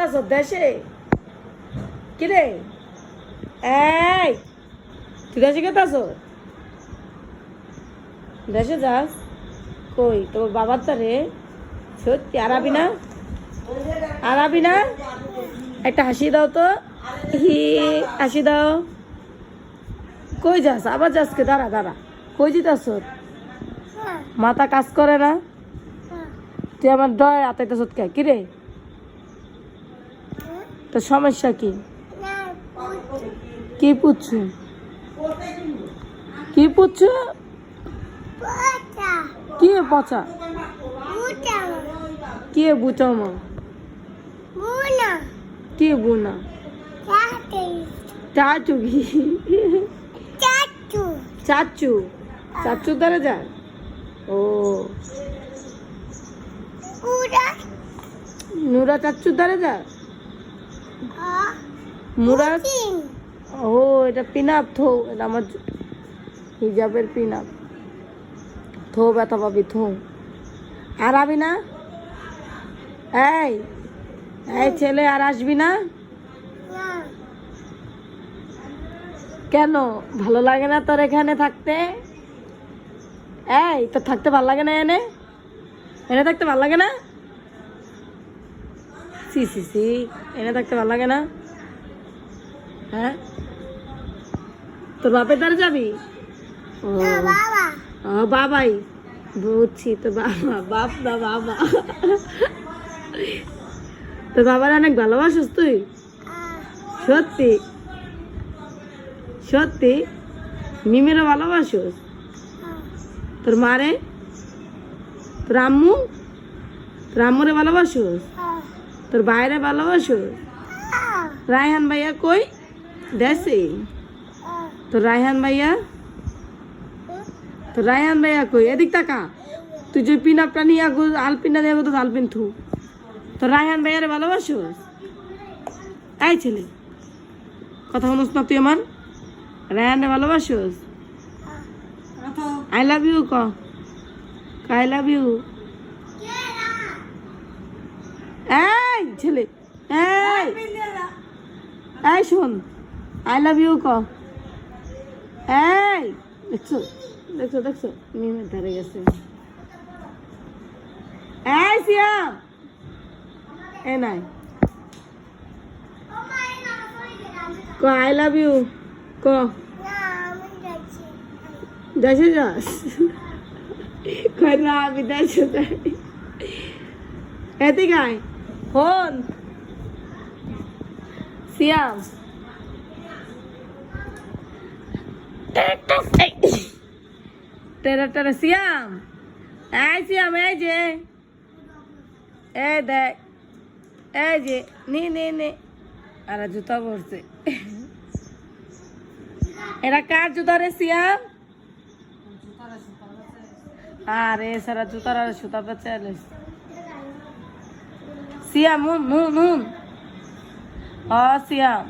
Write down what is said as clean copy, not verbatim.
আছো দেশে? কি রে এই তুই দেশে কেতে আছো? দেশে যাস কই তোর বাবার তারে? সত্যি আরাবি না? আরাবি না? একটা হাসি দাও তো, হি হাসি দাও। কই যাস? আবার যাস কে? দাঁড়া দাঁড়া, কই যেতাস? মাথা কাজ করে না? তুই আমার ডয় আতাইতেছ কে? কি রে তোর সমস্যা কি? কি পুচ্ছু? কি পুচ্ছু? কি পচা? কি বুচাও মা? কি বুনা? চাচু কি? চাচু চাচু দ্বারা যায়? ও নুরা চাচু দ্বারা যায়? মুরা ও এটা পিনাপ থো, এটা আমার হিজাবের পিনাপ। থো ব্যথা পাবি থো। আর আবি না? এই এই ছেলে আর আসবি না কেন? ভালো লাগে না তোর এখানে থাকতে? এই তোর থাকতে ভালো লাগে না? এনে এনে থাকতে ভালো লাগে না? সি সি সি, এনে থাকতে ভালো লাগে না? হ্যাঁ তোর বাপের দ্বারা যাবি? ও বাবাই বুঝছি, তো বাবা বাপ না বাবা। তোর বাবার অনেক ভালোবাসিস তুই? সত্যি সত্যি? মিমেরও ভালোবাসিস? তোর মারে? তোর আম্মু? তোর আম্মুরে ভালোবাসিস? তোর ভাইরে ভালোবাসিস? রায়হান ভাইয়া কই দেশে? তোর রায়হান ভাইয়া? তোর রায়হান ভাইয়া কই? এদিক তাকা। তুই যে পিনাপটা নিয়ে আলপিনটা নিয়ে তো আলপিন থু। তোর রায়হান ভাইয়ারে ভালোবাসিস? এই ছেলে কথা বলিস না তুই আমার? রায়হানরে ভালোবাসিস? আই লাভ ইউ ক, আই লাভ ইউ। এই ছেলে এই এই শোন, আই লাভ ইউ ক। এই দেখছো দেখছো দেখছো মিমের ধারে গেছে। এই সিয়াম এ নাই ক আই লাভ ইউ ক। দেশে যাস? কই না আমি দেশে যাই। এদিকে আয় হন সিয়াম। টেরা টেরা সিয়াম, এই সিয়াম এই যে এই দেখ এই যে নে নে নে। আর জুতা পরছে। এরা কার জুতা রে সিয়াম? আরে সারা জুতার আর সুতা বেচে সিয়াম নুন নুন নুন। সিয়াম